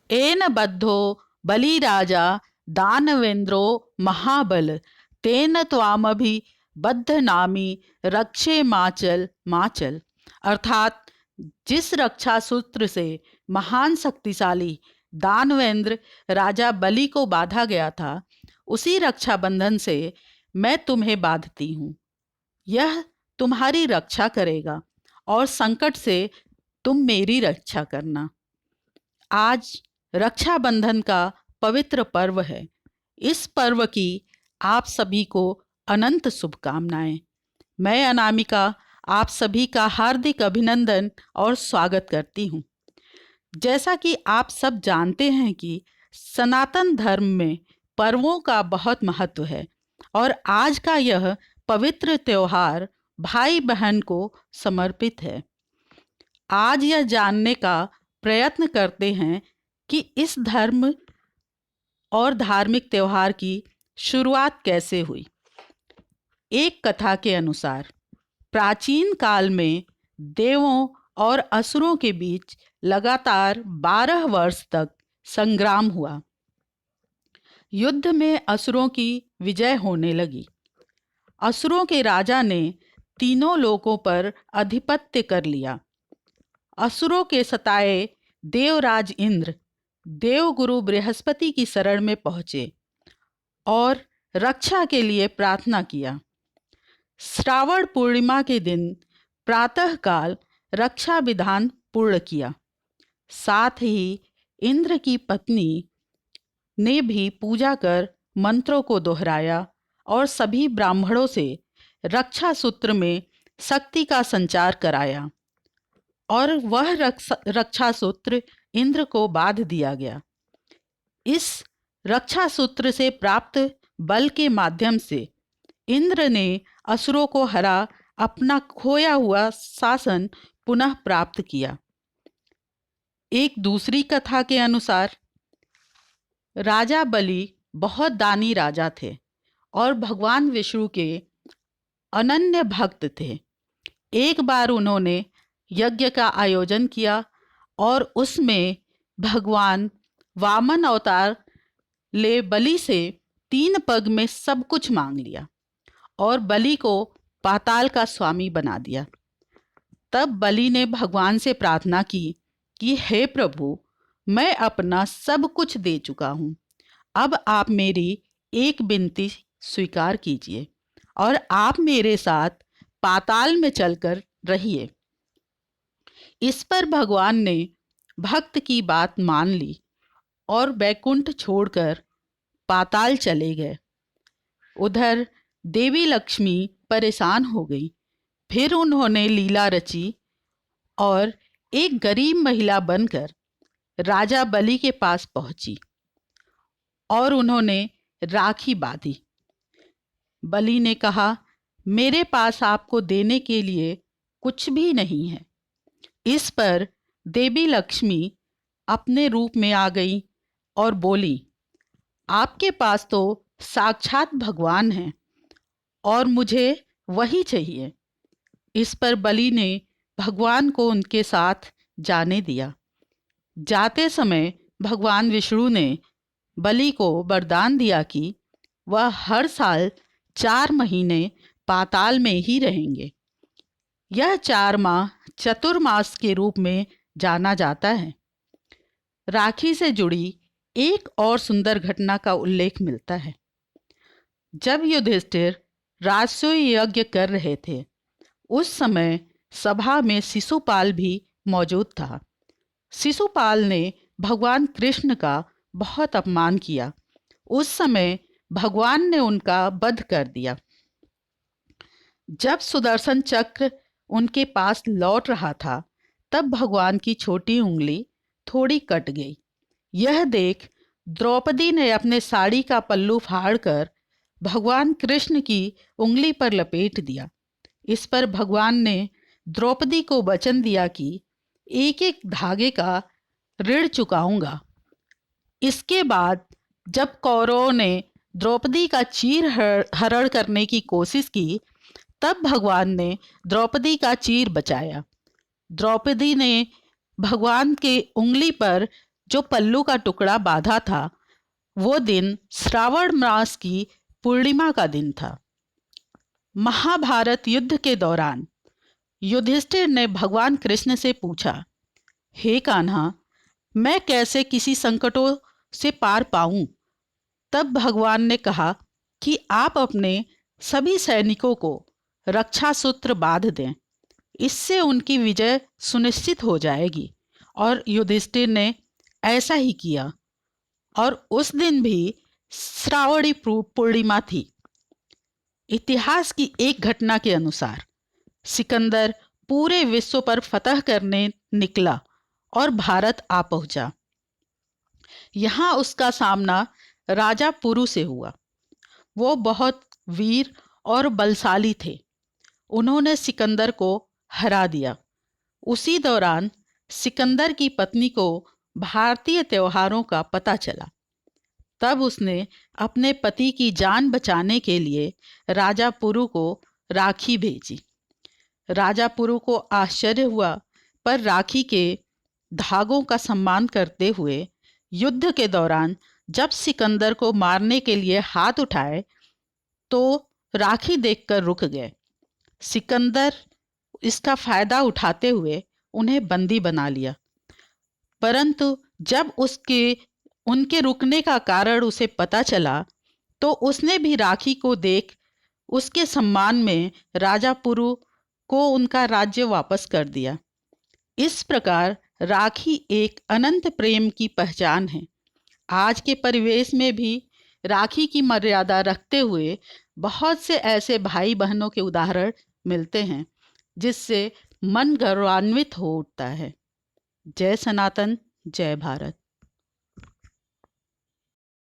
N बद्धो Baliraja दानवेंद्रो महाबल तेन त्वामभि बद्धनामि रक्षे माचल माचल। अर्थात जिस रक्षा सूत्र से महान शक्तिशाली दानवेंद्र राजा बलि को बांधा गया था, उसी रक्षा बंधन से मैं तुम्हें बांधती हूँ। यह तुम्हारी रक्षा करेगा और संकट से तुम मेरी रक्षा करना। आज रक्षाबंधन का पवित्र पर्व है। इस पर्व की आप सभी को अनंत शुभकामनाएं। मैं अनामिका आप सभी का हार्दिक अभिनंदन और स्वागत करती हूँ। जैसा कि आप सब जानते हैं कि सनातन धर्म में पर्वों का बहुत महत्व है और आज का यह पवित्र त्योहार भाई बहन को समर्पित है। आज यह जानने का प्रयत्न करते हैं कि इस धर्म और धार्मिक त्योहार की शुरुआत कैसे हुई। एक कथा के अनुसार प्राचीन काल में देवों और असुरों के बीच लगातार 12 वर्ष तक संग्राम हुआ। युद्ध में असुरों की विजय होने लगी। असुरों के राजा ने तीनों लोकों पर आधिपत्य कर लिया। असुरों के सताए देवराज इंद्र देवगुरु बृहस्पति की शरण में पहुंचे और रक्षा के लिए प्रार्थना किया। श्रावण पूर्णिमा के दिन प्रातःकाल रक्षा विधान पूर्ण किया। साथ ही इंद्र की पत्नी ने भी पूजा कर मंत्रों को दोहराया और सभी ब्राह्मणों से रक्षा सूत्र में शक्ति का संचार कराया और वह रक्षा सूत्र इंद्र को बांध दिया गया। इस रक्षा सूत्र से प्राप्त बल के माध्यम से इंद्र ने असुरों को हरा अपना खोया हुआ शासन पुनः प्राप्त किया। एक दूसरी कथा के अनुसार राजा बलि बहुत दानी राजा थे और भगवान विष्णु के अनन्य भक्त थे। एक बार उन्होंने यज्ञ का आयोजन किया और उसमें भगवान वामन अवतार ले बलि से 3 पग में सब कुछ मांग लिया और बलि को पाताल का स्वामी बना दिया। तब बलि ने भगवान से प्रार्थना की कि हे प्रभु, मैं अपना सब कुछ दे चुका हूँ। अब आप मेरी एक विनती स्वीकार कीजिए और आप मेरे साथ पाताल में चलकर रहिए। इस पर भगवान ने भक्त की बात मान ली और बैकुंठ छोड़कर पाताल चले गए। उधर देवी लक्ष्मी परेशान हो गई। फिर उन्होंने लीला रची और एक गरीब महिला बनकर राजा बलि के पास पहुंची और उन्होंने राखी बांधी। बलि ने कहा, मेरे पास आपको देने के लिए कुछ भी नहीं है। इस पर देवी लक्ष्मी अपने रूप में आ गई और बोली, आपके पास तो साक्षात भगवान हैं और मुझे वही चाहिए। इस पर बलि ने भगवान को उनके साथ जाने दिया। जाते समय भगवान विष्णु ने बलि को वरदान दिया कि वह हर साल 4 महीने पाताल में ही रहेंगे। यह 4 माह चतुर्मास के रूप में जाना जाता है। राखी से जुड़ी एक और सुंदर घटना का उल्लेख मिलता है। जब युधिष्ठिर राजसूय यज्ञ कर रहे थे, उस समय सभा में शिशुपाल भी मौजूद था। शिशुपाल ने भगवान कृष्ण का बहुत अपमान किया। उस समय भगवान ने उनका वध कर दिया। जब सुदर्शन चक्र उनके पास लौट रहा था, तब भगवान की छोटी उंगली थोड़ी कट गई। यह देख द्रौपदी ने अपने साड़ी का पल्लू फाड़कर भगवान कृष्ण की उंगली पर लपेट दिया। इस पर भगवान ने द्रौपदी को वचन दिया कि एक एक धागे का ऋण चुकाऊंगा। इसके बाद जब कौरवों ने द्रौपदी का चीर हरण करने की कोशिश की, तब भगवान ने द्रौपदी का चीर बचाया। द्रौपदी ने भगवान के उंगली पर जो पल्लू का टुकड़ा बांधा था, वो दिन श्रावण मास की पूर्णिमा का दिन था। महाभारत युद्ध के दौरान युधिष्ठिर ने भगवान कृष्ण से पूछा, हे कान्हा, मैं कैसे किसी संकटों से पार पाऊं? तब भगवान ने कहा कि आप अपने सभी सैनिकों को रक्षा सूत्र बांध दें, इससे उनकी विजय सुनिश्चित हो जाएगी। और युधिष्ठिर ने ऐसा ही किया, और उस दिन भी श्रावणी पूर्णिमा थी। इतिहास की एक घटना के अनुसार सिकंदर पूरे विश्व पर फतह करने निकला और भारत आ पहुंचा। यहाँ उसका सामना राजा पुरु से हुआ। वो बहुत वीर और बलशाली थे। उन्होंने सिकंदर को हरा दिया। उसी दौरान सिकंदर की पत्नी को भारतीय त्योहारों का पता चला। तब उसने अपने पति की जान बचाने के लिए राजा पुरु को राखी भेजी। राजा पुरु को आश्चर्य हुआ, पर राखी के धागों का सम्मान करते हुए युद्ध के दौरान जब सिकंदर को मारने के लिए हाथ उठाए तो राखी देखकर रुक गए। सिकंदर इसका फायदा उठाते हुए उन्हें बंदी बना लिया, परंतु जब उनके रुकने का कारण उसे पता चला तो उसने भी राखी को देख उसके सम्मान में राजा पुरु को उनका राज्य वापस कर दिया। इस प्रकार राखी एक अनंत प्रेम की पहचान है। आज के परिवेश में भी राखी की मर्यादा रखते हुए बहुत से ऐसे भाई बहनों के उदाहरण मिलते हैं, जिससे मन गौरवान्वित हो उठता है। जय सनातन, जय भारत।